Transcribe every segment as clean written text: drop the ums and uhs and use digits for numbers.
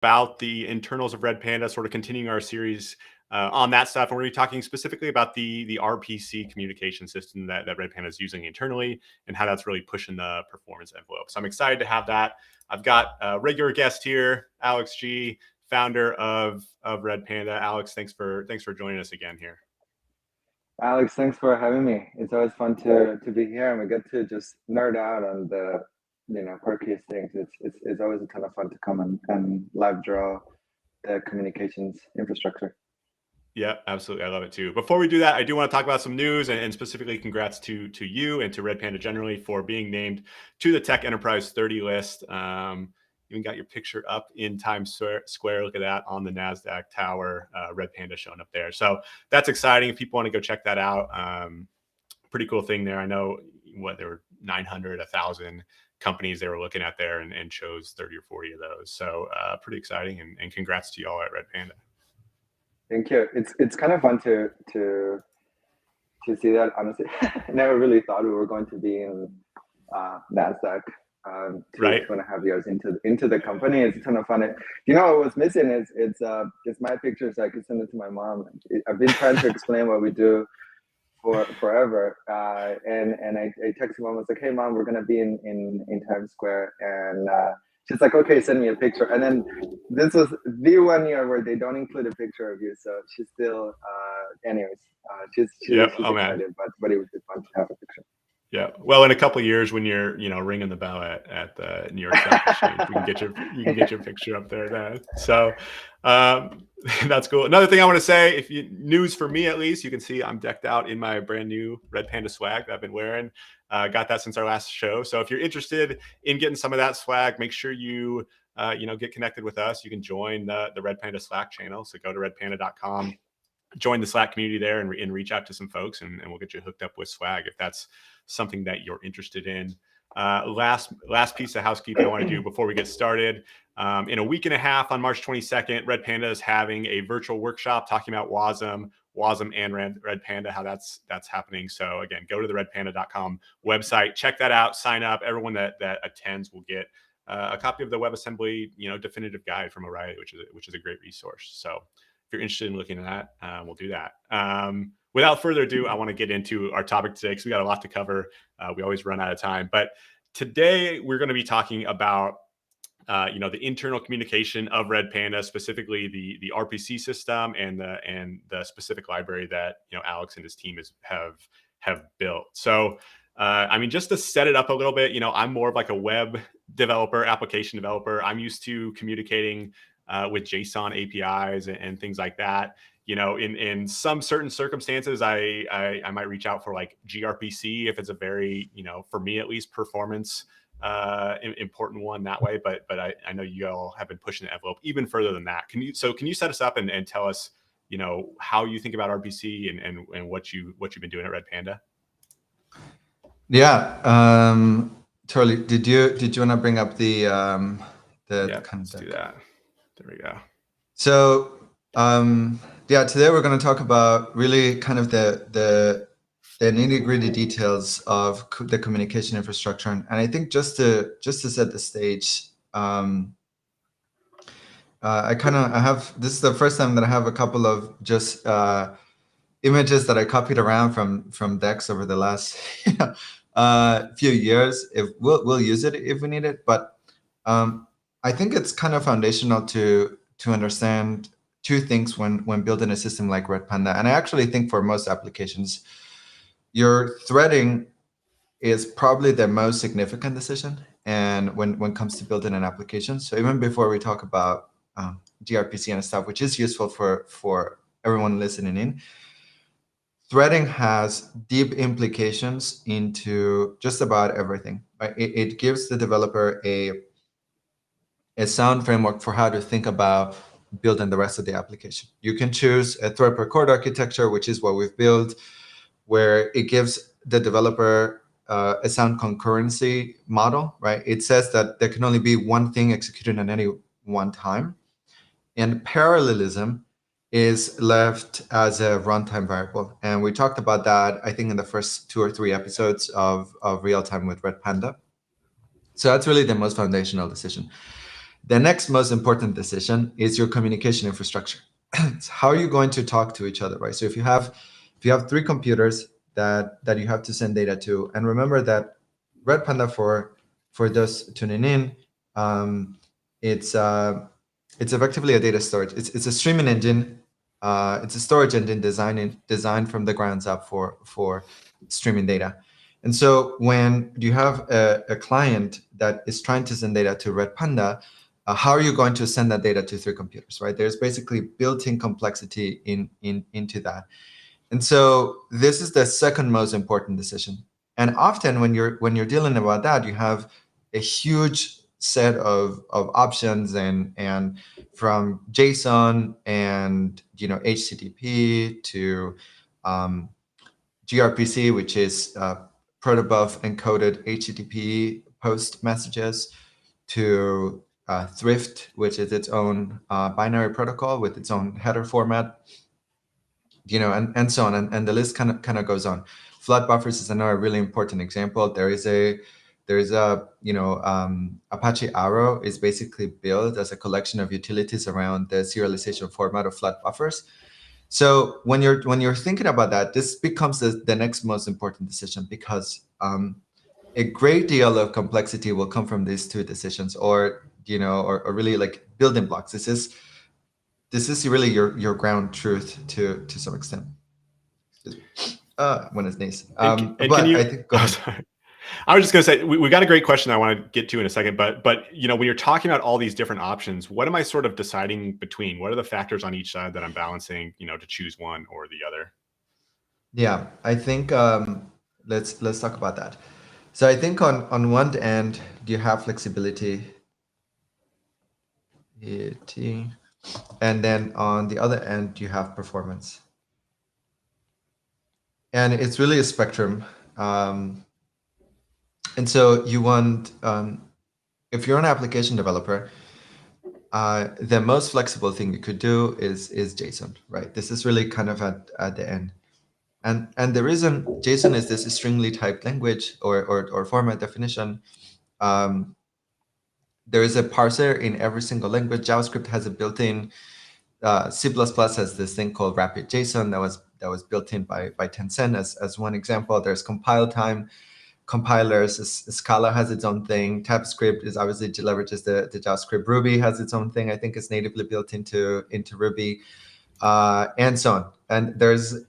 about the internals of Redpanda, sort of continuing our series on that stuff. And we're going to be talking specifically about the RPC communication system that Redpanda is using internally and how that's really pushing the performance envelope. So I'm excited to have that. I've got a regular guest here, Alex G, founder of Redpanda. Alex, thanks for joining us again here. Alex, thanks for having me. It's always fun to be here, and we get to just nerd out on the quirkiest things. It's always a ton of fun to come and live draw the communications infrastructure. Yeah, absolutely. I love it too. Before we do that, I do want to talk about some news and specifically congrats to you and to Redpanda generally for being named to the Tech Enterprise 30 list. Even got your picture up in Times Square. Look at that on the NASDAQ tower, Redpanda showing up there. So that's exciting. If people want to go check that out, pretty cool thing there. I know there were 900, 1,000 companies they were looking at there and chose 30 or 40 of those. So pretty exciting and congrats to you all at Redpanda. Thank you. It's kind of fun to see that. Honestly, I never really thought we were going to be in NASDAQ. Right. 2.5 years into the company. It's a ton of fun. What was missing is it's my picture, so I could send it to my mom. I've been trying to explain what we do for forever, and I texted mom. I was like, "Hey mom, we're gonna be in Times Square," and she's like, "Okay, send me a picture." And then this was the 1 year where they don't include a picture of you, so she's still, anyways, she's excited, but it would be fun to have a picture. Yeah, well, in a couple of years, when you're ringing the bell at the New York Stock Exchange, you can get your picture up there then. So that's cool. Another thing I want to say, news for me at least, you can see I'm decked out in my brand new Redpanda swag that I've been wearing. Got that since our last show. So if you're interested in getting some of that swag, make sure you get connected with us. You can join the Redpanda Slack channel. So go to redpanda.com. Join the Slack community there and reach out to some folks, and we'll get you hooked up with swag if that's something that you're interested in. Last piece of housekeeping I want to do before we get started. In a week and a half on March 22nd, Redpanda is having a virtual workshop talking about WASM and Redpanda, how that's happening. So again, go to the redpanda.com website, check that out, sign up. Everyone that attends will get a copy of the WebAssembly definitive guide from O'Reilly, which is a great resource. So if you're interested in looking at that, we'll do that. Without further ado, I want to get into our topic today because we got a lot to cover. We always run out of time. But today we're going to be talking about the internal communication of Redpanda, specifically the RPC system and the specific library that Alex and his team have built. So just to set it up a little bit, I'm more of like a web developer, application developer. I'm used to communicating with JSON APIs and things like that. In some certain circumstances, I might reach out for like gRPC if it's a very, for me at least, performance important one that way. But I know you all have been pushing the envelope even further than that. Can you set us up and tell us, how you think about RPC and what you've been doing at Redpanda? Yeah, totally. Did you want to bring up the let's do that. There we go. So today we're going to talk about really kind of the nitty-gritty details of the communication infrastructure, and I think just to set the stage, this is the first time that I have a couple of just images that I copied around from decks over the last few years. If we'll use it if we need it, but I think it's kind of foundational to understand two things when building a system like Redpanda. And I actually think for most applications, your threading is probably the most significant decision. And when it comes to building an application, so even before we talk about gRPC and stuff, which is useful for everyone listening in, threading has deep implications into just about everything. Right? It gives the developer a sound framework for how to think about building the rest of the application. You can choose a thread per chord architecture, which is what we've built, where it gives the developer a sound concurrency model, right? It says that there can only be one thing executed at any one time. And parallelism is left as a runtime variable. And we talked about that, I think, in the first 2 or 3 episodes of Real Time with Redpanda. So that's really the most foundational decision. The next most important decision is your communication infrastructure. It's how are you going to talk to each other, right? So if you have 3 computers that you have to send data to, and remember that Redpanda, for those tuning in, it's effectively a data storage. It's a streaming engine. It's a storage engine designed from the grounds up for streaming data. And so when you have a client that is trying to send data to Redpanda, how are you going to send that data to 3 computers, right? There's basically built-in complexity into that. And so this is the second most important decision. And often when you're dealing about that, you have a huge set of options and from JSON and HTTP to gRPC, which is protobuf encoded HTTP post messages, to Thrift, which is its own binary protocol with its own header format, and so on, and the list kind of goes on. Flood buffers is another really important example. There's a Apache Arrow is basically built as a collection of utilities around the serialization format of flood buffers. So when you're thinking about that, this becomes the next most important decision, because a great deal of complexity will come from these 2 decisions, or really like building blocks. This is really your ground truth to some extent. When it's nice. And but can you, I think, go ahead. Sorry. I was just going to say, we got a great question I want to get to in a second, but when you're talking about all these different options, what am I sort of deciding between? What are the factors on each side that I'm balancing, to choose one or the other? Yeah, I think let's talk about that. So I think on one end, you have flexibility, and then on the other end, you have performance. And it's really a spectrum. And so you want, if you're an application developer, the most flexible thing you could do is JSON, right? This is really kind of at the end. And the reason JSON is this stringly typed language or format definition, there is a parser in every single language. JavaScript has a built-in, C++ has this thing called rapid JSON that was built in by Tencent as one example. There's compile time, compilers. Scala has its own thing. TypeScript is obviously leverages the JavaScript. Ruby has its own thing. I think it's natively built into Ruby, and so on. And there's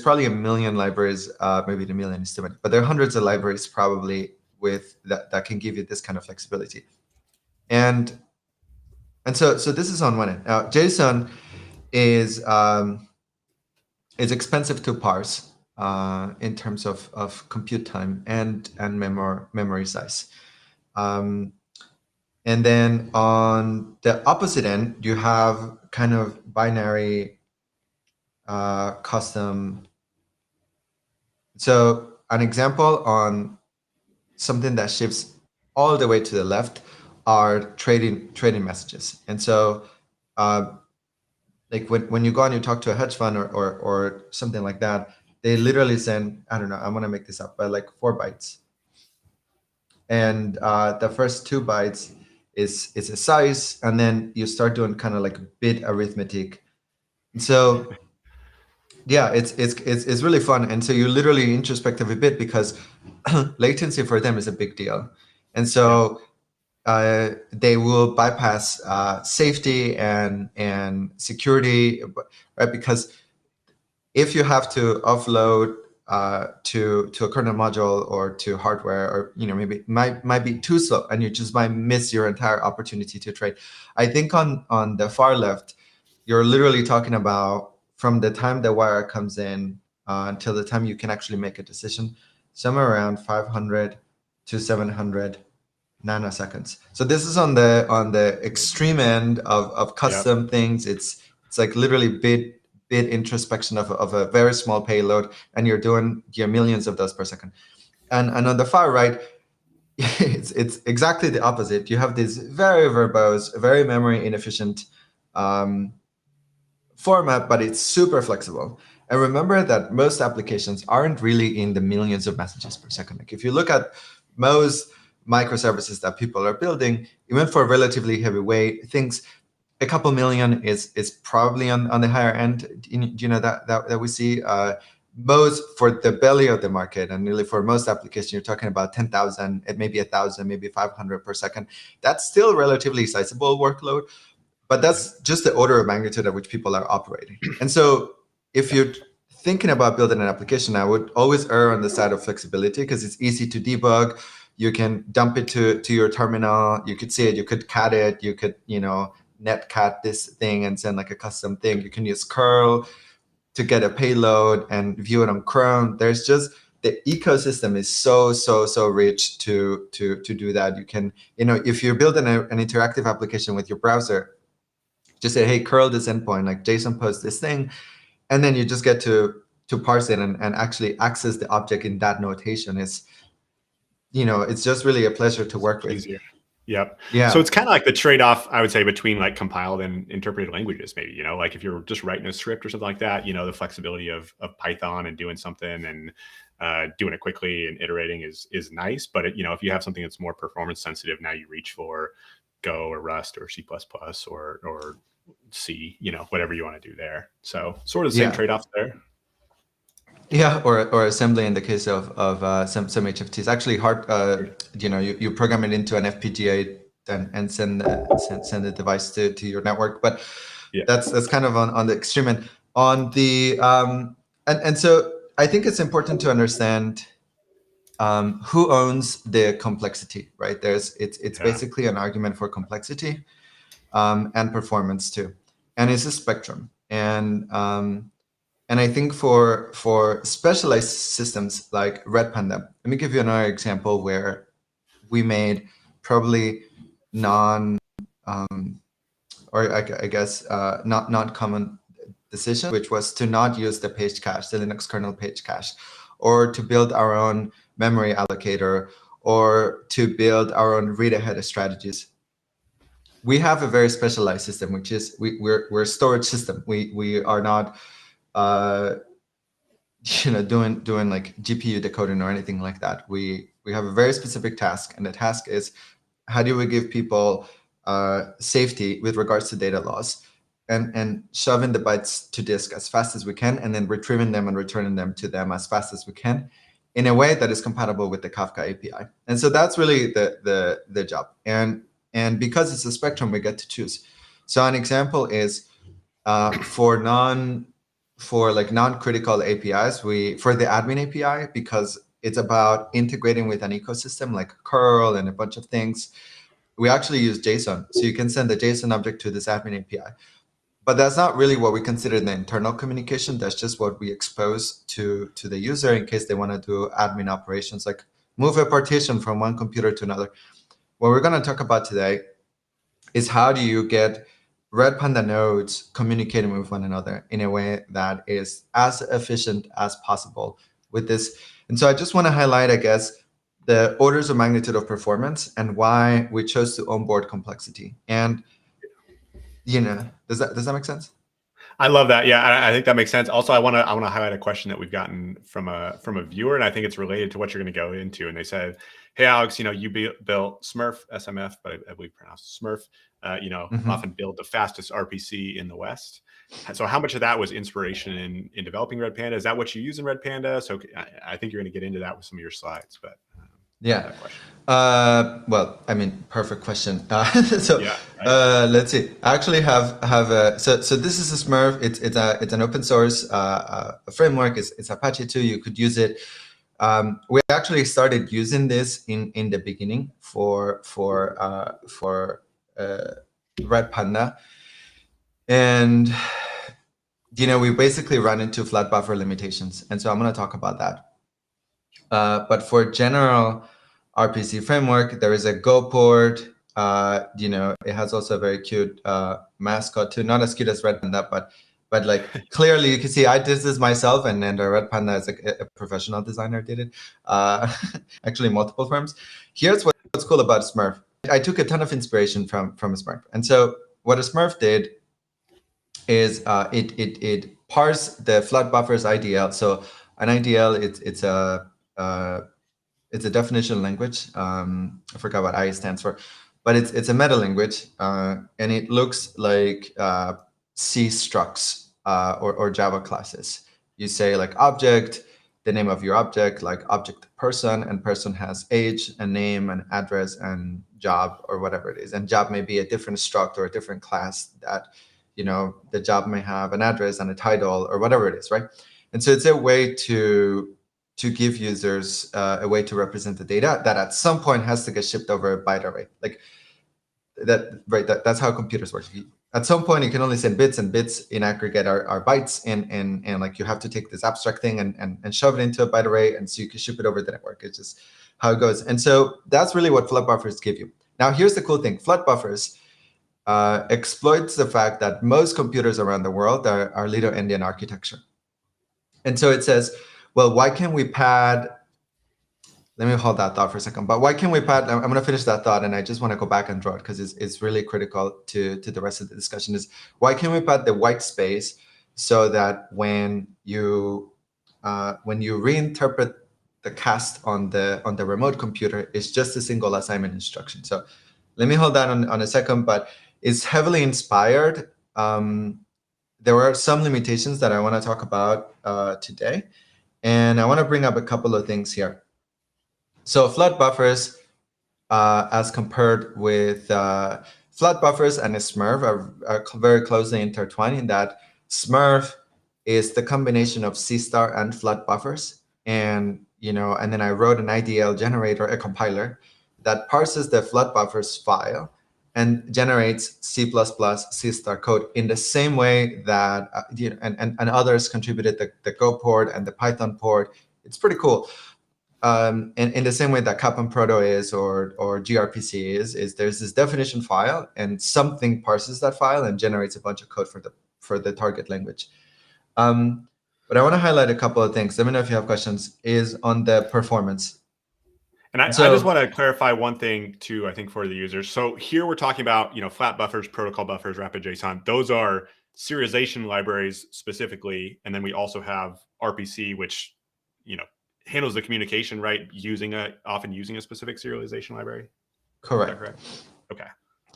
probably a million libraries, maybe a million is too many, but there are hundreds of libraries probably with that can give you this kind of flexibility. And so this is on one end. Now JSON is expensive to parse in terms of compute time and memory size. And then on the opposite end, you have kind of binary custom. So an example on something that shifts all the way to the left are trading messages. And so like when you go and you talk to a hedge fund or something like that, they literally send, I don't know, I'm going to make this up, but like 4 bytes. And the first 2 bytes is a size, and then you start doing kind of like bit arithmetic. And so yeah, it's really fun. And so you literally introspect every bit, because latency for them is a big deal. And so they will bypass safety and security, right? Because if you have to offload to a kernel module or to hardware, or maybe might be too slow, and you just might miss your entire opportunity to trade. I think on the far left, you're literally talking about from the time the wire comes in until the time you can actually make a decision, somewhere around 500 to 700 nanoseconds. So this is on the extreme end of custom things. It's like literally bit introspection of a very small payload, and you're doing millions of those per second. And on the far right, it's exactly the opposite. You have this very verbose, very memory inefficient format, but it's super flexible. And remember that most applications aren't really in the millions of messages per second. Like if you look at most microservices that people are building, even for relatively heavyweight things, a couple million is probably on the higher end, that we see. Most for the belly of the market, and really for most applications, you're talking about 10,000, maybe 1,000, maybe 500 per second. That's still relatively sizable workload, but that's just the order of magnitude at which people are operating. And so if you're thinking about building an application, I would always err on the side of flexibility, because it's easy to debug. You can dump it to your terminal. You could see it. You could cat it. You could, netcat this thing and send like a custom thing. You can use curl to get a payload and view it on Chrome. There's just, the ecosystem is so rich to do that. You can, if you're building an interactive application with your browser, just say, hey, curl this endpoint, like JSON post this thing, and then you just get to parse it and actually access the object in that notation. It's just really a pleasure to work with. Easier. Yep. Yeah. So it's kind of like the trade-off, I would say, between like compiled and interpreted languages, maybe, like if you're just writing a script or something like that, the flexibility of Python and doing something and doing it quickly and iterating is nice. But if you have something that's more performance sensitive, now you reach for Go or Rust or C++ or C, whatever you want to do there. So sort of the same trade-offs there. Yeah, or assembly in the case of some HFTs. Actually, hard. You program it into an FPGA and send the device to your network. But that's kind of on the extreme end. On the and so I think it's important to understand who owns the complexity, right? It's basically an argument for complexity and performance too, and it's a spectrum. And I think for specialized systems like Redpanda, let me give you another example where we made probably not common decision, which was to not use the page cache, the Linux kernel page cache, or to build our own memory allocator, or to build our own read-ahead strategies. We have a very specialized system, which is we're a storage system. We are not doing like GPU decoding or anything like that. We have a very specific task, and the task is, how do we give people safety with regards to data loss, and shoving the bytes to disk as fast as we can, and then retrieving them and returning them to them as fast as we can, in a way that is compatible with the Kafka API. And so that's really the job. And because it's a spectrum, we get to choose. So an example is for non-critical APIs, for the admin API, because it's about integrating with an ecosystem like curl and a bunch of things, we actually use JSON. So you can send the JSON object to this admin API. But that's not really what we consider the internal communication. That's just what we expose to the user in case they want to do admin operations, like move a partition from one computer to another. What we're going to talk about today is how do you get Redpanda nodes communicating with one another in a way that is as efficient as possible with this. And so I just want to highlight, I guess, the orders of magnitude of performance and why we chose to onboard complexity. And, does that make sense? I love that. Yeah, I think that makes sense. Also, I want to highlight a question that we've gotten from a viewer, and I think it's related to what you're going to go into. And they said, "Hey, Alex, you built Smurf, SMF, but I believe pronounced Smurf. Often build the fastest RPC in the West. So, how much of that was inspiration in developing Redpanda? Is that what you use in Redpanda? So, I think you're going to get into that with some of your slides, but." Yeah. Well, I mean, perfect question. Let's see. I actually have so this is a Smurf. It's an open source framework. It's Apache 2. You could use it. We actually started using this in the beginning for Redpanda, and we basically run into flat buffer limitations, and so I'm going to talk about that. But for general RPC framework, there is a Go port. It has also a very cute mascot too. Not as cute as Redpanda, but like clearly you can see I did this myself, and then the Redpanda as a professional designer did it. Actually, multiple firms. Here's what's cool about Smurf. I took a ton of inspiration from Smurf, and so what a Smurf did is it parsed the flat buffers IDL. So an IDL, it's a it's a definition language. I forgot what I stands for, but it's a meta language, and it looks like C structs or Java classes. You say like object, the name of your object, like object person, and person has age and name and address and job or whatever it is. And job may be a different struct or a different class that, the job may have an address and a title or whatever it is, right? And so it's a way to give users a way to represent the data that at some point has to get shipped over a byte array. Like that, right? That's how computers work. At some point, you can only send bits, and bits in aggregate are bytes, and like you have to take this abstract thing and shove it into a byte array, and so you can ship it over the network. It's just how it goes. And so that's really what flood buffers give you. Now, here's the cool thing: flood buffers exploits the fact that most computers around the world are little endian architecture. And so it says, well, why can't we pad? Let me hold that thought for a second. But why can't we pad? I'm going to finish that thought, and I just want to go back and draw it because it's really critical to the rest of the discussion. Is why can't we pad the white space so that when you reinterpret the cast on the remote computer, it's just a single assignment instruction. So let me hold that on a second. But it's heavily inspired. There are some limitations that I want to talk about today. And I want to bring up a couple of things here. So flood buffers, as compared with flood buffers and a Smurf, are very closely intertwined in that Smurf is the combination of Seastar and flood buffers. And, and then I wrote an IDL generator, a compiler, that parses the flood buffers file and generates C++ Seastar code in the same way that and others contributed the Go port and the Python port. It's pretty cool. And in the same way that Kaplan Proto is or gRPC is there's this definition file, and something parses that file and generates a bunch of code for the target language. But I want to highlight a couple of things. Let me know if you have questions. Is on the performance. And I just want to clarify one thing too, I think, for the users. So here we're talking about, flat buffers, protocol buffers, rapid JSON. Those are serialization libraries specifically. And then we also have RPC, which, handles the communication, right? Often using a specific serialization library. Correct. Is that correct? Okay.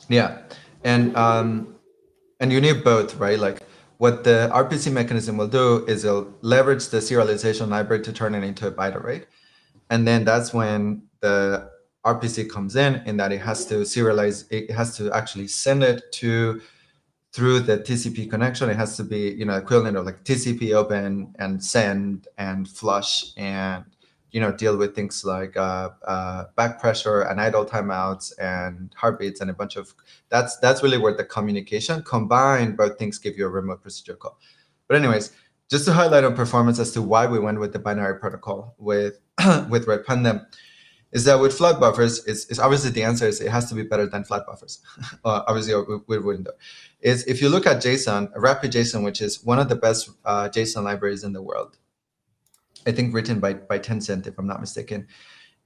Yeah. And you need both, right? Like what the RPC mechanism will do is it'll leverage the serialization library to turn it into a byte array. And then that's when the RPC comes in that it has to serialize, it has to actually send it through the TCP connection. It has to be, equivalent of like TCP open and send and flush and, deal with things like back pressure and idle timeouts and heartbeats and a bunch of, that's really where the communication combined both things give you a remote procedure call. But anyways, just to highlight on performance as to why we went with the binary protocol with Redpanda, is that with flood buffers, is obviously the answer is it has to be better than flat buffers. Obviously, we wouldn't do. Is if you look at JSON, rapid JSON, which is one of the best JSON libraries in the world, I think written by Tencent, if I'm not mistaken,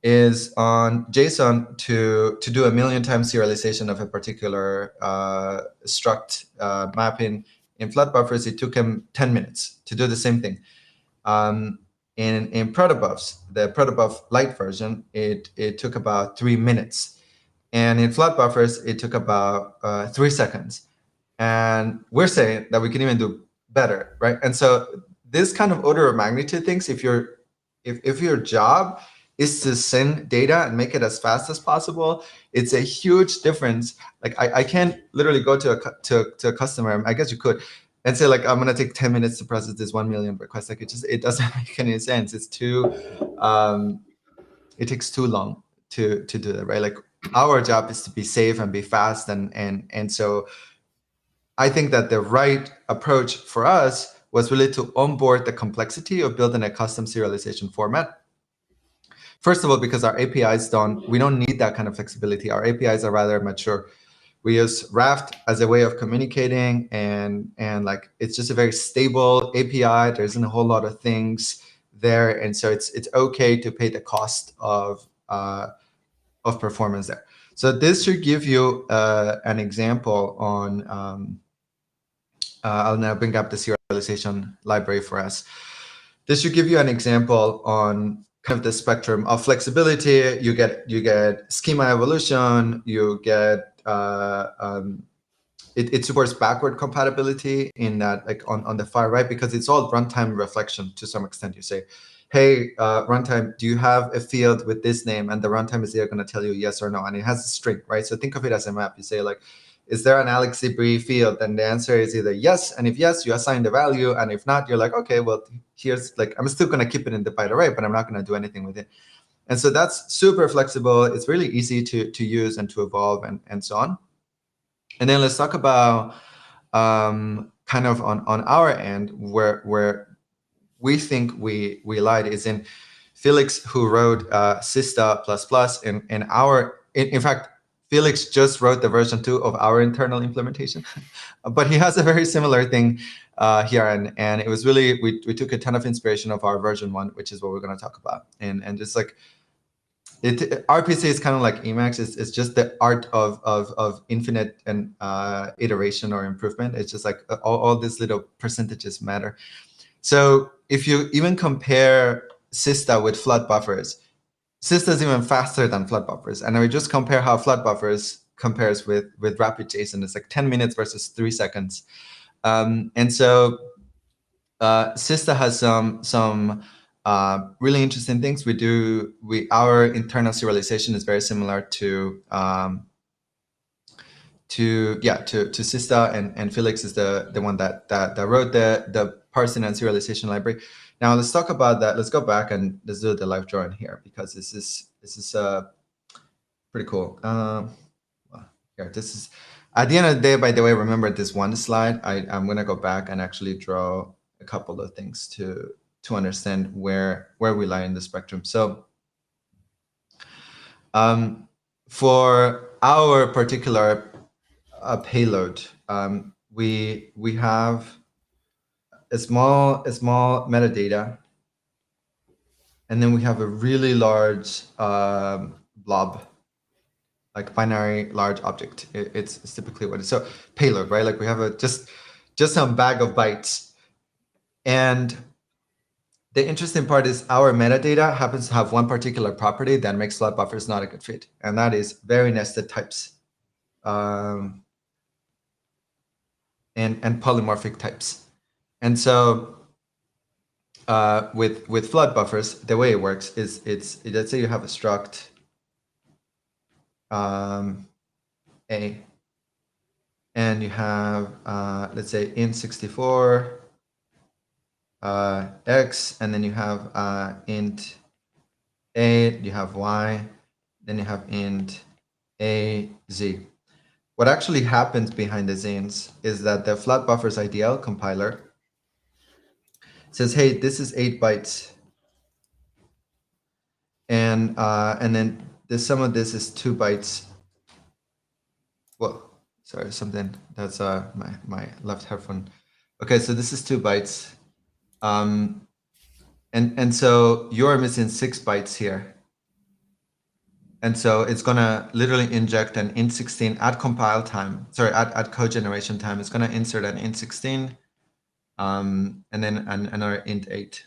is on JSON to do 1 million times serialization of a particular struct mapping. In flood buffers, it took him 10 minutes to do the same thing. In protobufs, the protobuf light version, it took about 3 minutes. And in flood buffers, it took about 3 seconds. And we're saying that we can even do better, right? And so this kind of order of magnitude things, if your job is to send data and make it as fast as possible, it's a huge difference. Like I can't literally go to a customer, I guess you could, and say like, I'm gonna take 10 minutes to process this 1 million requests. Like it doesn't make any sense. It's too, it takes too long to do that, right? Like our job is to be safe and be fast, and so I think that the right approach for us was really to onboard the complexity of building a custom serialization format. First of all, because our APIs we don't need that kind of flexibility. Our APIs are rather mature. We use Raft as a way of communicating, and like it's just a very stable API. There isn't a whole lot of things there, and so it's okay to pay the cost of performance there. So this should give you an example on. I'll now bring up the serialization library for us. This should give you an example on of the spectrum of flexibility. You get schema evolution. You get it supports backward compatibility in that, like on the far right, because it's all runtime reflection to some extent. You say, hey, runtime, do you have a field with this name? And the runtime is either going to tell you yes or no, and it has a string, right? So think of it as a map. You say, like, is there an Alex Zebri field? And the answer is either yes, and if yes, you assign the value, and if not, you're like, okay, well, here's, like, I'm still going to keep it in the byte array, but I'm not going to do anything with it. And so that's super flexible. It's really easy to use and to evolve and so on. And then let's talk about kind of on our end where we think we lied is in Felix, who wrote Seastar++. In fact, Felix just wrote the version 2 of our internal implementation, but he has a very similar thing here. And it was really, we took a ton of inspiration of our version 1, which is what we're going to talk about. And just like, RPC is kind of like Emacs. It's just the art of infinite and iteration or improvement. It's just like all these little percentages matter. So if you even compare Seastar with flood buffers, Seastar is even faster than flood buffers. And we just compare how flood buffers compares with rapid JSON. It's like 10 minutes versus 3 seconds. And so Seastar has some really interesting things. Our internal serialization is very similar to Seastar, and Felix is the one that wrote the parsing and serialization library. Now let's talk about that. Let's go back and let's do the live drawing here, because this is pretty cool. Here, this is at the end of the day. By the way, remember this one slide. I'm gonna go back and actually draw a couple of things to understand where we lie in the spectrum. So for our particular payload, we have a small metadata, and then we have a really large blob, like binary large object. It's typically what it is. So payload, right? Like we have just some bag of bytes. And the interesting part is our metadata happens to have one particular property that makes flood buffers not a good fit, and that is very nested types and polymorphic types. And so with flood buffers, the way it works is let's say you have a struct A, and you have let's say int64 x, and then you have int a, you have y, then you have int a z. What actually happens behind the scenes is that the flood buffers IDL compiler says, hey, this is 8 bytes, and then the sum of this is 2 bytes. Well, sorry, something that's my left headphone. Okay, so this is 2 bytes. And so you're missing 6 bytes here. And so it's gonna literally inject an int16 at compile time, sorry, at code generation time. It's gonna insert an int16 and then another int8.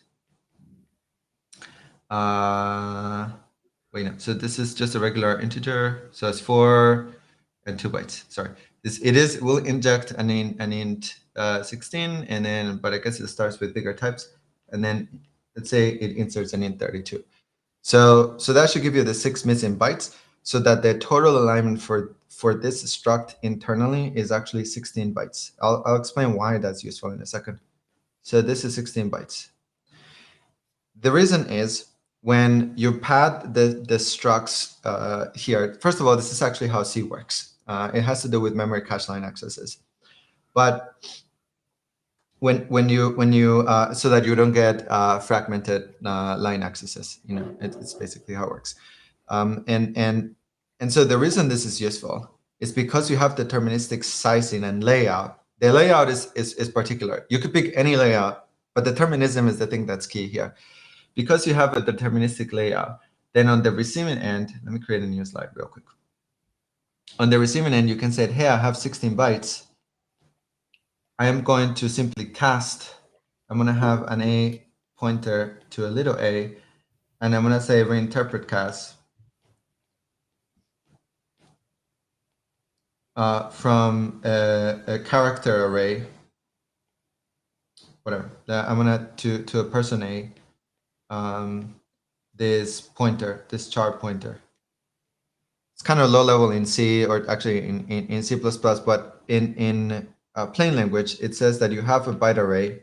Wait, no, so this is just a regular integer. So it's 4 and 2 bytes, sorry. Will inject an int 16, and then, but I guess it starts with bigger types. And then let's say it inserts an int 32. So that should give you the 6 missing bytes, so that the total alignment for this struct internally is actually 16 bytes. I'll explain why that's useful in a second. So this is 16 bytes. The reason is when you pad the structs here, first of all, this is actually how C works. It has to do with memory cache line accesses. But when you so that you don't get fragmented line accesses, it's basically how it works. And so the reason this is useful is because you have deterministic sizing and layout. The layout is particular. You could pick any layout, but determinism is the thing that's key here. Because you have a deterministic layout, then on the receiving end, let me create a new slide real quick. On the receiving end, you can say, hey, I have 16 bytes. I am going to simply cast. I'm going to have an A pointer to a little a, and I'm going to say reinterpret cast from a character array, whatever. I'm going to a person A, this pointer, this char pointer. It's kind of low level in C, or actually in C++, but in plain language, it says that you have a byte array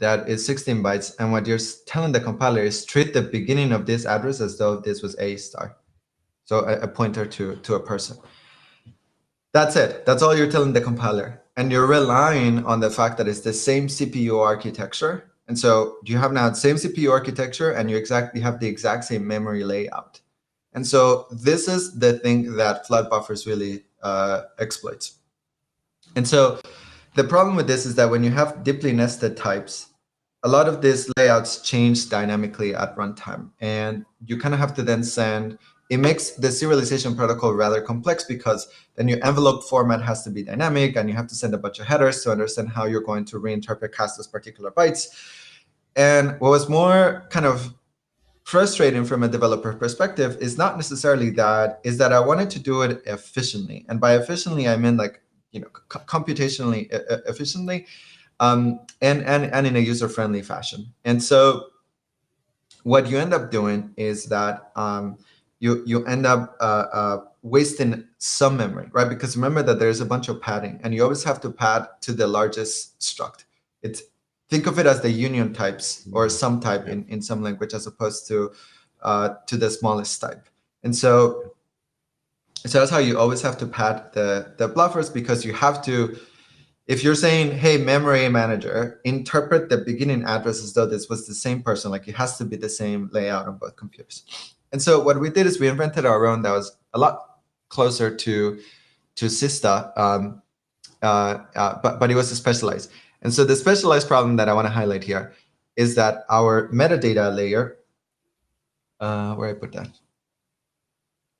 that is 16 bytes, and what you're telling the compiler is treat the beginning of this address as though this was A star, so a pointer to a person. That's it. That's all you're telling the compiler, and you're relying on the fact that it's the same CPU architecture. And so you have now the same CPU architecture, and you have the exact same memory layout. And so this is the thing that flood buffers really exploits. And so the problem with this is that when you have deeply nested types, a lot of these layouts change dynamically at runtime. And you kind of have to then send, it makes the serialization protocol rather complex, because then your envelope format has to be dynamic, and you have to send a bunch of headers to understand how you're going to reinterpret cast those particular bytes. And what was more kind of frustrating from a developer perspective is not necessarily that, is that I wanted to do it efficiently. And by efficiently, I mean like, computationally efficiently, and in a user-friendly fashion. And so what you end up doing is that you end up wasting some memory, right? Because remember that there's a bunch of padding, and you always have to pad to the largest struct. Think of it as the union types or some type in some language, as opposed to the smallest type. And so that's how you always have to pad the buffers, because you have to, if you're saying, hey, memory manager, interpret the beginning address as though this was the same person, like it has to be the same layout on both computers. And so what we did is we invented our own that was a lot closer to Seastar, but it was specialized. And so the specialized problem that I want to highlight here is that our metadata layer, where I put that?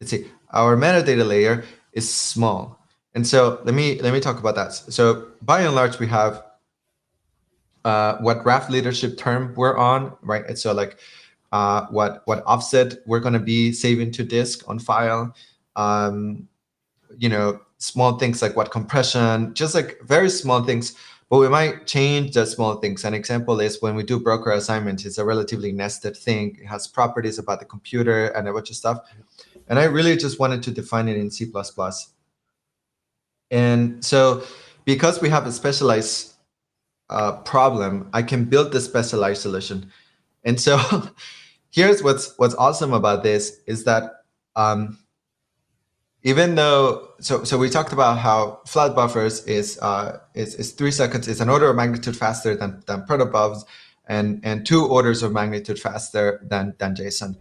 Let's see, our metadata layer is small. And so let me talk about that. So by and large, we have what graph leadership term we're on, right? And so like what offset we're going to be saving to disk on file, small things like what compression, just like very small things, but we might change the small things. An example is when we do broker assignment, it's a relatively nested thing. It has properties about the computer and a bunch of stuff. And I really just wanted to define it in C++. And so because we have a specialized problem, I can build the specialized solution. And so here's what's awesome about this is that even though, so we talked about how flood buffers is 3 seconds, is an order of magnitude faster than protobufs, and 2 orders of magnitude faster than JSON.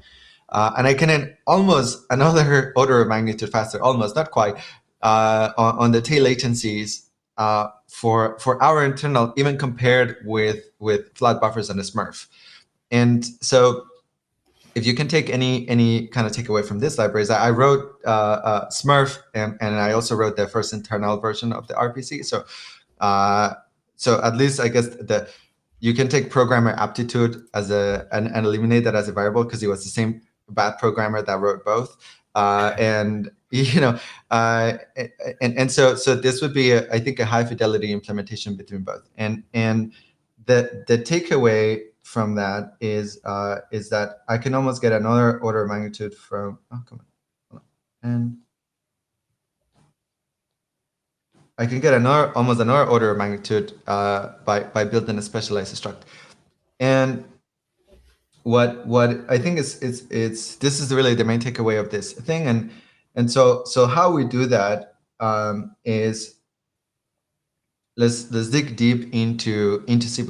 And I can almost another order of magnitude faster, almost, not quite, on the tail latencies for our internal, even compared with flood buffers and a Smurf. And so if you can take any kind of takeaway from this library, is that I wrote Smurf, and I also wrote the first internal version of the RPC. So so at least I guess you can take programmer aptitude as and eliminate that as a variable, because he was the same bad programmer that wrote both. And so this would be I think a high fidelity implementation between both. And the takeaway from that is that I can almost get another order of magnitude from, and I can get almost another order of magnitude by building a specialized struct. And what I think is this is really the main takeaway of this thing. And so how we do that is let's dig deep into C++.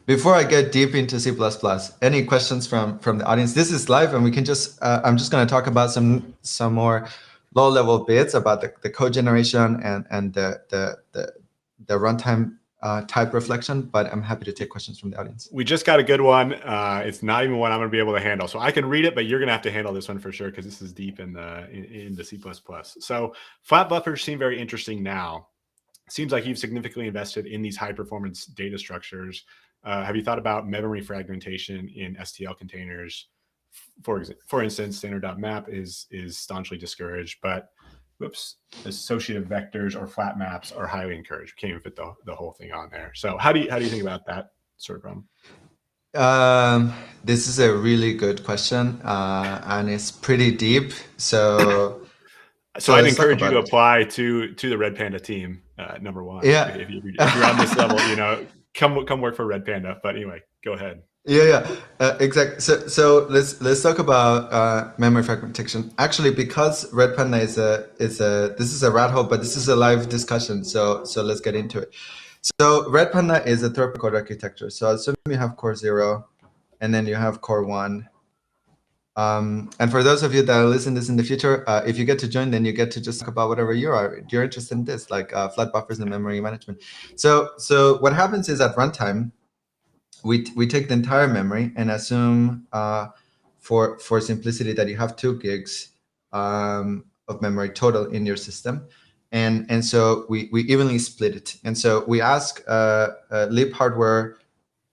Before I get deep into C++, any questions from the audience? This is live, and we can just I'm just going to talk about some more low-level bits about the code generation and the runtime type reflection. But I'm happy to take questions from the audience. We just got a good one. It's not even one I'm going to be able to handle, so I can read it, but you're going to have to handle this one for sure, because this is deep in the C++. So flat buffers seem very interesting now. seems like you've significantly invested in these high performance data structures. Have you thought about memory fragmentation in STL containers? For instance, standard.map is staunchly discouraged, but associative vectors or flat maps are highly encouraged. We can't even fit the whole thing on there. So how do you think about that sort of problem? This is a really good question, and it's pretty deep. So I'd let's talk encourage you about to it. apply to the Redpanda team. Number one, Yeah. if you're on this level, come work for Redpanda. But anyway, go ahead. Yeah, exactly. So let's talk about memory fragmentation. Actually, because Redpanda is this is a rat hole, but this is a live discussion. So let's get into it. So Redpanda is a third code architecture. So assume you have core 0, and then you have core 1. And for those of you that listen to this in the future, if you get to join, then you get to just talk about whatever you're interested in this, like flat buffers and memory management. So what happens is at runtime, we take the entire memory and assume for simplicity that you have 2 gigs of memory total in your system. And so we evenly split it. And so we ask lib hardware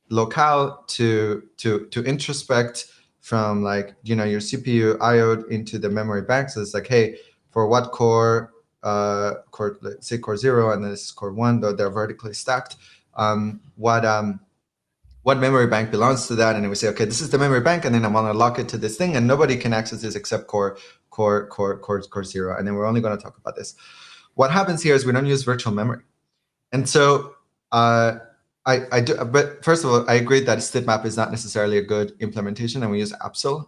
locale to introspect from your CPU IO into the memory bank. So it's like, hey, for what core, let's say core 0 and this is core 1, though they're vertically stacked, what memory bank belongs to that, and then we say, okay, this is the memory bank, and then I'm going to lock it to this thing, and nobody can access this except core 0, and then we're only going to talk about this. What happens here is we don't use virtual memory, and so I do. But first of all, I agree that state map is not necessarily a good implementation, and we use Absol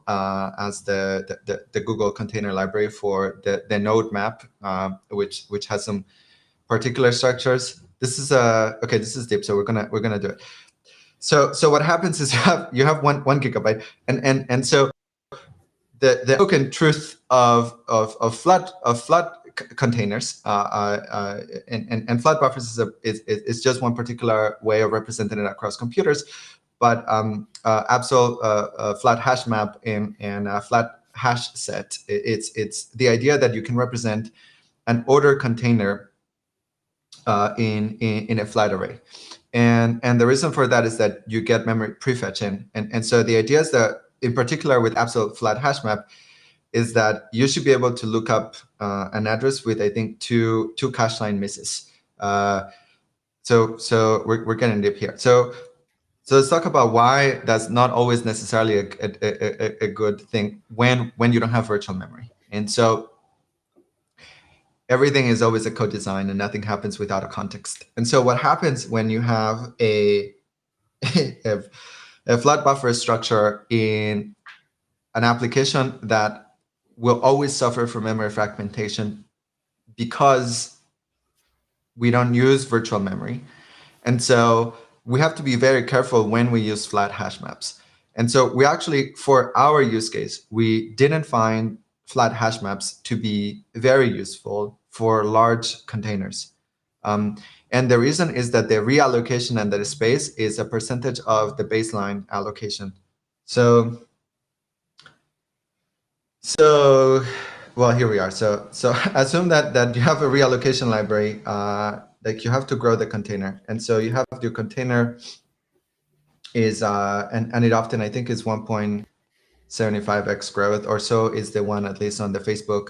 as the Google container library for the node map, which has some particular structures. This is okay. This is deep, so we're gonna do it. So what happens is you have one gigabyte, and so the token truth of flat containers and flat buffers is just one particular way of representing it across computers, but Absol flat hash map and flat hash set, it's the idea that you can represent an order container in a flat array. And the reason for that is that you get memory prefetch in. And so the idea is that, in particular with absolute flat hash map, is that you should be able to look up an address with, I think, two cache line misses. So we're getting deep here. So let's talk about why that's not always necessarily a good thing when you don't have virtual memory. And so everything is always a co-design and nothing happens without a context. And so what happens when you have a flat buffer structure in an application that will always suffer from memory fragmentation because we don't use virtual memory. And so we have to be very careful when we use flat hash maps. And so we actually, for our use case, we didn't find flat hash maps to be very useful for large containers. And the reason is that the reallocation and the space is a percentage of the baseline allocation. So well, here we are. So assume that you have a reallocation library, like you have to grow the container. And so you have your container is, and it often, I think, is 1.75x growth or so is the one, at least on the Facebook.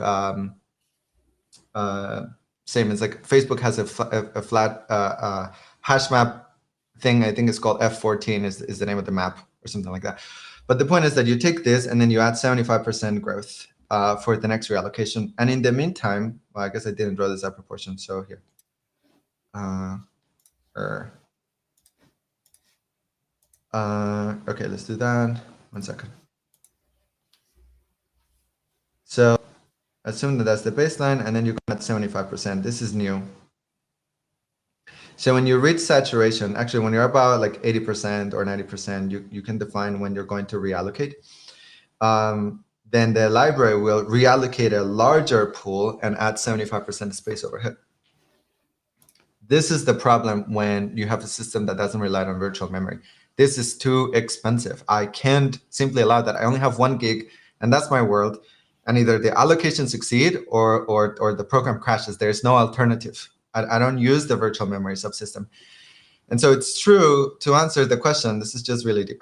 Same as like Facebook has a flat hash map thing. I think it's called F14 is the name of the map or something like that. But the point is that you take this and then you add 75% growth for the next reallocation. And in the meantime, well, I guess I didn't draw this out proportion. So here. Okay, let's do that. 1 second. So assume that that's the baseline, and then you got 75%. This is new. So when you reach saturation, actually when you're about like 80% or 90%, you can define when you're going to reallocate. Then the library will reallocate a larger pool and add 75% space overhead. This is the problem when you have a system that doesn't rely on virtual memory. This is too expensive. I can't simply allow that. I only have 1 gig, and that's my world. And either the allocation succeed or the program crashes. There's no alternative. I don't use the virtual memory subsystem. And so it's true, to answer the question, this is just really deep,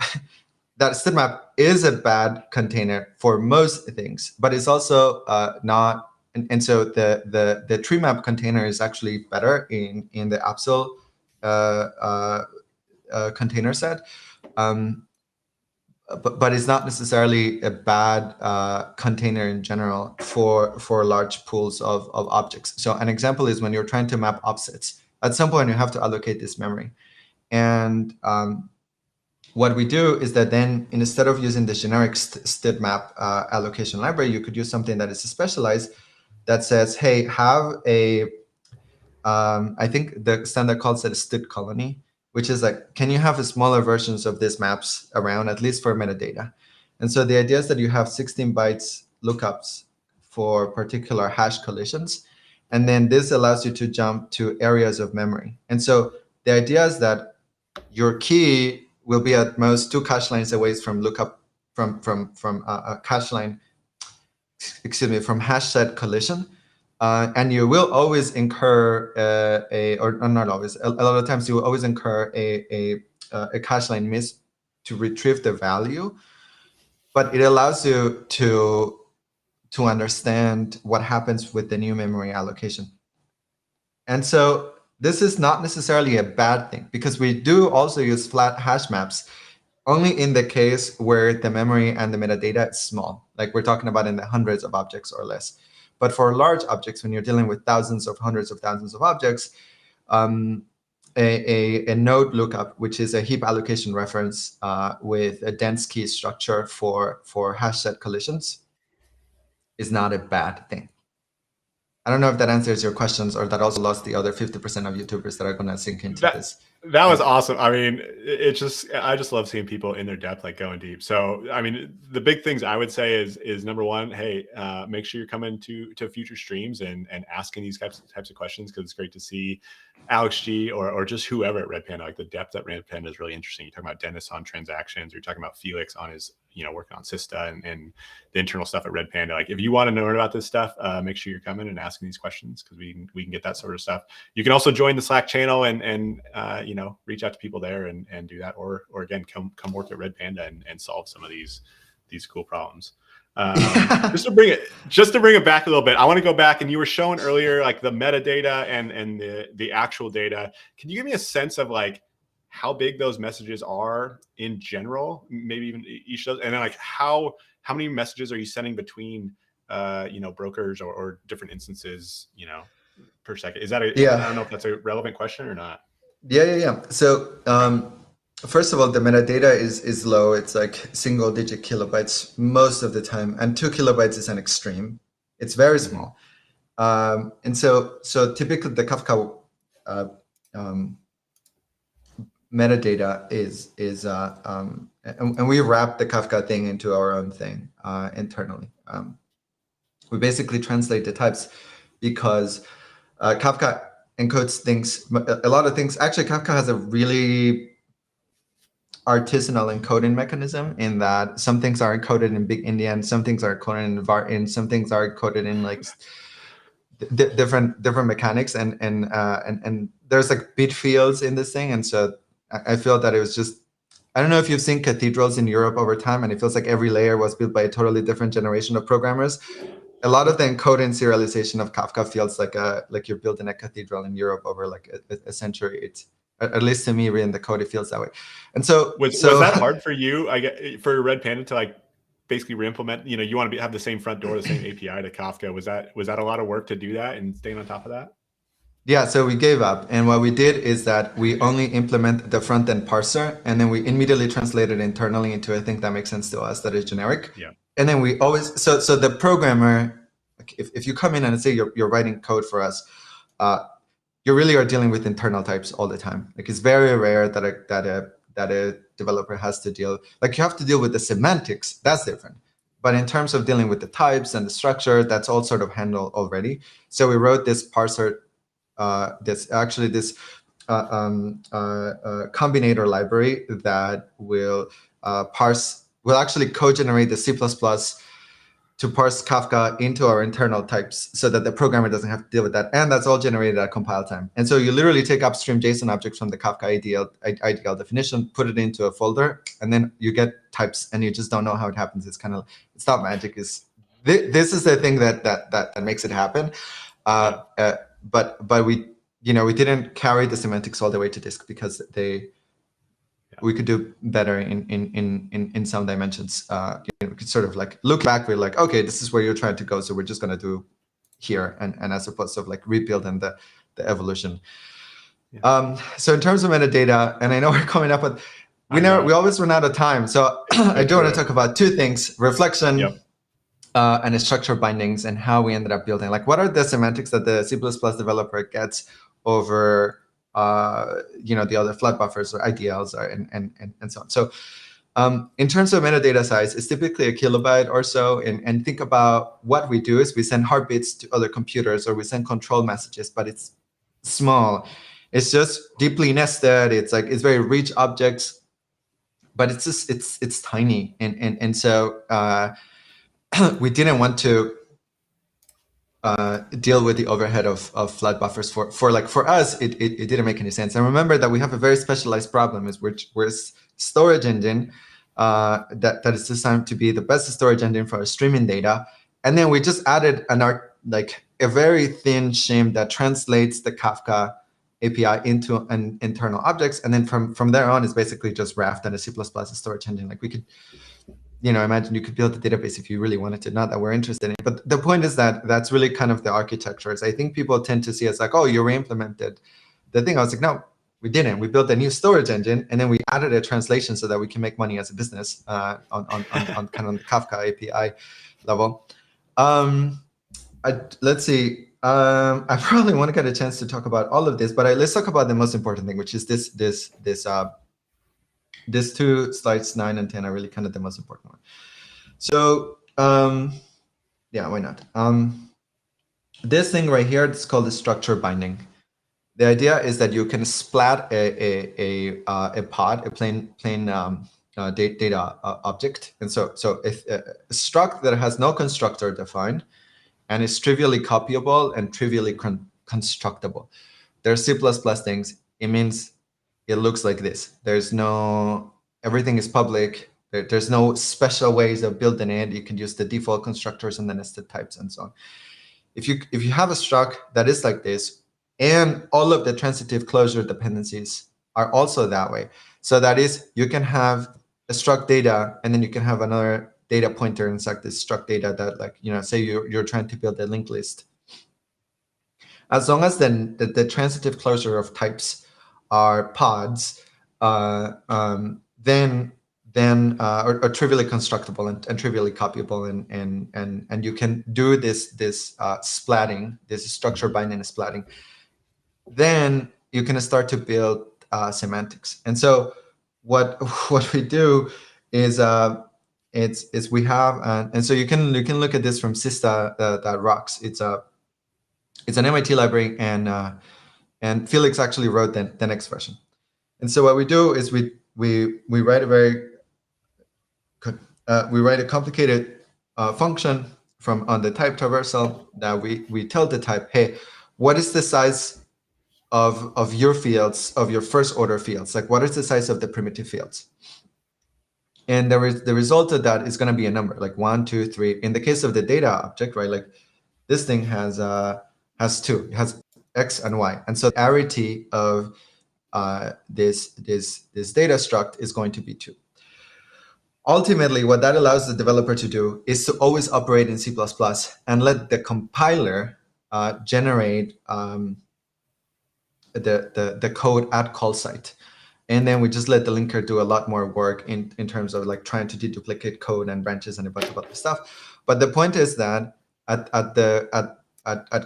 that StdMap is a bad container for most things, but it's also not. And so the tree map container is actually better in the Apsil container set. But it's not necessarily a bad container in general for large pools of objects. So an example is when you're trying to map offsets. At some point, you have to allocate this memory. And what we do is that then, instead of using the generic StdMap allocation library, you could use something that is specialized that says, hey, have a, I think the standard calls it a std colony, which is like, can you have a smaller versions of these maps around, at least for metadata? And so the idea is that you have 16 bytes lookups for particular hash collisions. And then this allows you to jump to areas of memory. And so the idea is that your key will be at most 2 cache lines away from lookup from a cache line, excuse me, from hash set collision. And you will always incur or not always, a lot of times you will always incur a cache line miss to retrieve the value. But it allows you to understand what happens with the new memory allocation. And so this is not necessarily a bad thing, because we do also use flat hash maps only in the case where the memory and the metadata is small, like we're talking about in the hundreds of objects or less. But for large objects, when you're dealing with thousands of hundreds of thousands of objects, a node lookup, which is a heap allocation reference with a dense key structure for hash set collisions, is not a bad thing. I don't know if that answers your questions, or that also lost the other 50% of YouTubers that are going to sink into this. That was awesome. I mean, I just love seeing people in their depth, like going deep. So, I mean, the big things I would say is number one, hey, make sure you're coming to future streams and asking these types of questions, because it's great to see Alex G or just whoever at Redpanda. Like the depth at Redpanda is really interesting. You're talking about Dennis on transactions. You're talking about Felix on his, working on Sista and the internal stuff at Redpanda. Like if you want to know about this stuff, make sure you're coming and asking these questions, because we can get that sort of stuff. You can also join the Slack channel and reach out to people there and do that, or again, come work at Redpanda and solve some of these cool problems. Just to bring it back a little bit, I want to go back, and you were showing earlier like the metadata and the actual data. Can you give me a sense of like how big those messages are in general, maybe even each of those, and then like how many messages are you sending between brokers or different instances per second? Is that I don't know if that's a relevant question or not. Yeah. So first of all, the metadata is low. It's like single-digit kilobytes most of the time, and 2 kilobytes is an extreme. It's very small. And so typically the Kafka metadata is and we wrap the Kafka thing into our own thing internally. We basically translate the types, because Kafka encodes things, a lot of things. Actually, Kafka has a really artisanal encoding mechanism, in that some things are encoded in big Endian, some things are encoded in var-int, some things are encoded in like different mechanics, and there's like bit fields in this thing. And so I feel that it was just, I don't know if you've seen cathedrals in Europe over time, and it feels like every layer was built by a totally different generation of programmers. A lot of the encoding serialization of Kafka feels like you're building a cathedral in Europe over like a century. It's, at least to me, reading the code, it feels that way. And so was that hard for you? I get for Redpanda to like basically re-implement. You want to have the same front door, the same API to Kafka. Was that a lot of work to do that and staying on top of that? Yeah, so we gave up, and what we did is that we only implement the front-end parser, and then we immediately translate it internally into a thing that makes sense to us, that is generic. Yeah. And then we always, so the programmer, if you come in and say you're writing code for us, you really are dealing with internal types all the time. Like it's very rare that a developer has to deal, like you have to deal with the semantics, that's different. But in terms of dealing with the types and the structure, that's all sort of handled already. So we wrote this parser, this combinator library that will will actually co-generate the C++ to parse Kafka into our internal types so that the programmer doesn't have to deal with that. And that's all generated at compile time. And so you literally take upstream JSON objects from the Kafka IDL definition, put it into a folder, and then you get types, and you just don't know how it happens. It's kind of, it's not magic. This is the thing that makes it happen. But we, we didn't carry the semantics all the way to disk because we could do better in some dimensions. We could sort of like look back, we're like, okay, this is where you're trying to go, so we're just going to do here, and as opposed to like rebuilding the evolution. So in terms of metadata, and I know we're coming up with, we always run out of time, so I do want to talk about two things: reflection and the structure bindings, and how we ended up building. Like, what are the semantics that the C++ developer gets over the other flat buffers or IDLs and so on. So in terms of metadata size, it's typically a kilobyte or so. And think about what we do is we send heartbeats to other computers, or we send control messages, but it's small. It's just deeply nested. It's like, it's very rich objects, but it's just, it's tiny. And so we didn't want to deal with the overhead of flat buffers for us. It didn't make any sense. And remember that we have a very specialized problem, is we're storage engine that is designed to be the best storage engine for our streaming data, and then we just added a very thin shim that translates the Kafka API into an internal objects, and then from there on, it's basically just Raft and a C++ storage engine. Like, we could, imagine you could build a database if you really wanted to. Not that we're interested in it, but the point is that that's really kind of the architectures. I think people tend to see us like, oh, you re-implemented the thing. I was like, no, we didn't. We built a new storage engine, and then we added a translation so that we can make money as a business on kind of the Kafka API level. Let's see. I probably want to get a chance to talk about all of this, but let's talk about the most important thing, which is these two slides, 9 and 10, are really kind of the most important one. So yeah, why not? This thing right here, it's called the structure binding. The idea is that you can splat a pod, a plain data object, and so if a struct that has no constructor defined and is trivially copyable and trivially constructible. There's C++ things. It means it looks like this. There's no, everything is public. There's no special ways of building it. You can use the default constructors and the nested types and so on. If you have a struct that is like this, and all of the transitive closure dependencies are also that way. So that is, you can have a struct data, and then you can have another data pointer inside this struct data that, like, say you're trying to build a linked list. As long as the transitive closure of types are pods, then are trivially constructible and trivially copyable, and you can do this splatting, this structure binding and splatting. Then you can start to build semantics. And so what we do is we have, and so you can look at this from Seastar.rocks. It's an MIT library, and Felix actually wrote the next version. And so what we do is we write a complicated function on the type traversal that we tell the type, hey, what is the size of your fields, of your first order fields? Like, what is the size of the primitive fields? And the result of that is going to be a number, like 1, 2, 3. In the case of the data object, right, like this thing has 2. It has X and Y. And so the arity of this data struct is going to be 2. Ultimately, what that allows the developer to do is to always operate in C++ and let the compiler generate the code at call site. And then we just let the linker do a lot more work in terms of like trying to deduplicate code and branches and a bunch of other stuff. But the point is that at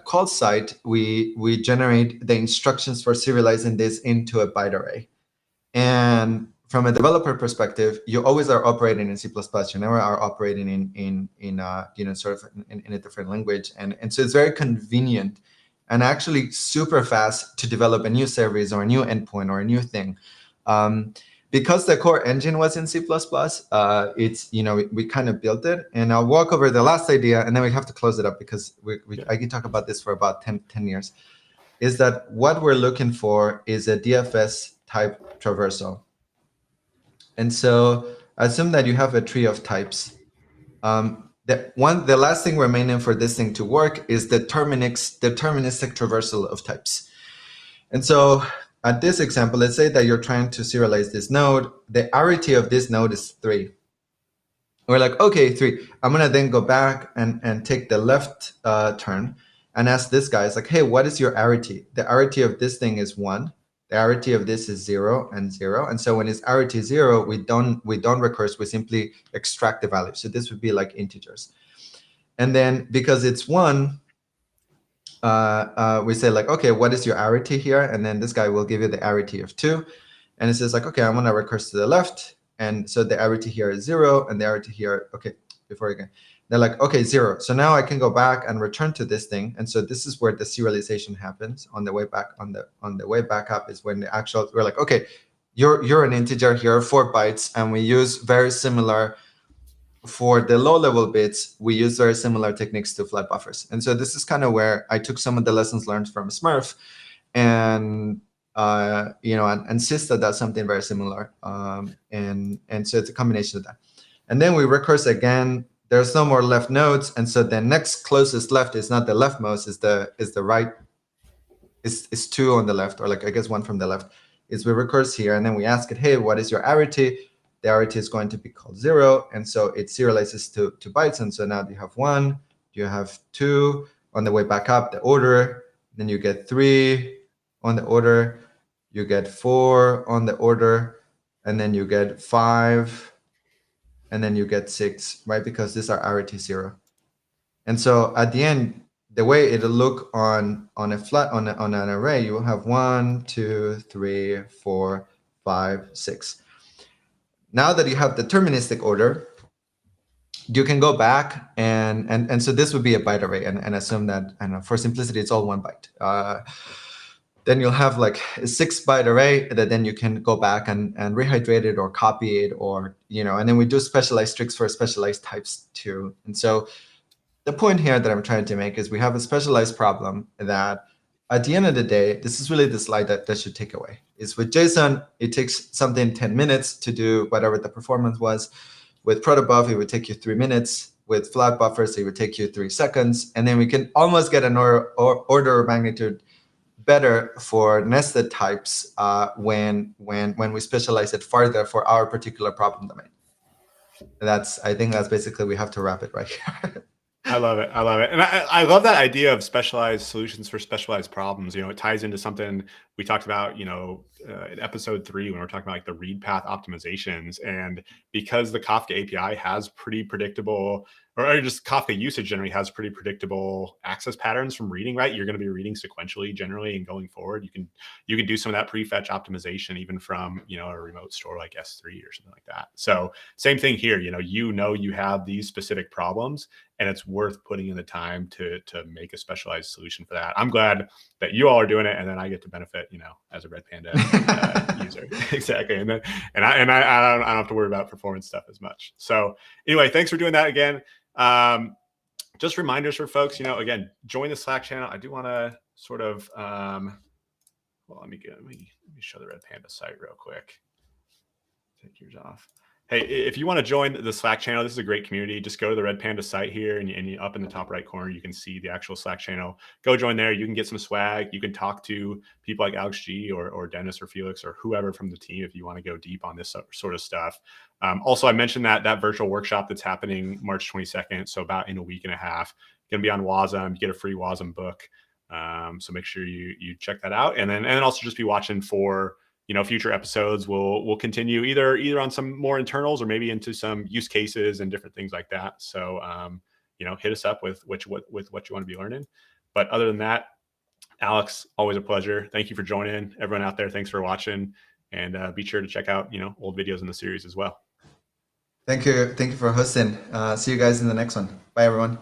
call site, we generate the instructions for serializing this into a byte array. And from a developer perspective, you always are operating in C++. You never are operating in sort of in a different language. And so it's very convenient and actually super fast to develop a new service or a new endpoint or a new thing. because the core engine was in C++, it's, we kind of built it. And I'll walk over the last idea, and then we have to close it up because I can talk about this for about 10 years. Is that what we're looking for is a DFS type traversal. And so assume that you have a tree of types. The last thing remaining for this thing to work is deterministic traversal of types. And so at this example, let's say that you're trying to serialize this node. The arity of this node is 3. We're like, okay, 3. I'm going to then go back and take the left turn and ask this guy, it's like, hey, what is your arity? The arity of this thing is 1. The arity of this is 0 and 0. And so when it's arity 0, we don't recurse, we simply extract the value. So this would be like integers. And then because it's 1, we say like, okay, what is your arity here? And then this guy will give you the arity of 2. And it says like, okay, I'm going to recurse to the left. And so the arity here is 0 and the arity here, okay, before again, they're like, okay, 0. So now I can go back and return to this thing. And so this is where the serialization happens on the way back. On the way back up is when the actual, we're like, okay, you're an integer, here are 4 bytes. And we use very similar, for the low-level bits, we use very similar techniques to flat buffers. And so this is kind of where I took some of the lessons learned from Smurf, and and Seastar does something very similar. And so it's a combination of that. And then we recurse again. There's no more left nodes, and so the next closest left is not the leftmost, is the right. Is 2 on the left, or like I guess 1 from the left. Is we recurse here, and then we ask it, hey, what is your arity? The arity is going to be called 0, and so it serializes to bytes. And so now you have 1, you have 2 on the way back up, the order. Then you get 3 on the order, you get 4 on the order, and then you get 5, and then you get 6, right? Because these are arity 0. And so at the end, the way it'll look on an array, you will have 1, 2, 3, 4, 5, 6. Now that you have deterministic order, you can go back and so this would be a byte array and assume that, I don't know, for simplicity, it's all 1 byte. Then you'll have like a 6-byte array that then you can go back and rehydrate it or copy it, or, and then we do specialized tricks for specialized types too. And so the point here that I'm trying to make is we have a specialized problem that at the end of the day, this is really the slide that should take away. Is with JSON, it takes something 10 minutes to do whatever the performance was. With protobuf, it would take you 3 minutes. With flat buffers, it would take you 3 seconds. And then we can almost get an order of magnitude better for nested types when we specialize it further for our particular problem domain. I think that's basically, we have to wrap it right here. I love it. And I love that idea of specialized solutions for specialized problems. It ties into something we talked about, in episode 3, when we're talking about like the read path optimizations. And because the Kafka API has pretty predictable, or just Kafka usage generally has pretty predictable access patterns from reading, right? You're going to be reading sequentially generally, and going forward, you can do some of that prefetch optimization even from, a remote store like S3 or something like that. So same thing here, you have these specific problems, and it's worth putting in the time to make a specialized solution for that. I'm glad that you all are doing it, and then I get to benefit, as a Redpanda user. Exactly. And I don't have to worry about performance stuff as much. So anyway, thanks for doing that again. Just reminders for folks, again, join the Slack channel. I do want to sort of, let me show the Redpanda site real quick. Take yours off. Hey, if you want to join the Slack channel, this is a great community. Just go to the Redpanda site here, and up in the top right corner, you can see the actual Slack channel. Go join there. You can get some swag. You can talk to people like Alex G or Dennis or Felix or whoever from the team if you want to go deep on this sort of stuff. Also, I mentioned that virtual workshop that's happening March 22nd, so about in a week and a half. Going to be on Wasm. You get a free Wasm book. So make sure you check that out, and then also just be watching for future episodes. We'll continue either on some more internals or maybe into some use cases and different things like that. So hit us up with what you want to be learning. But other than that, Alex, always a pleasure. Thank you for joining. Everyone out there, thanks for watching, and be sure to check out old videos in the series as well. Thank you for hosting. See you guys in the next one. Bye, everyone.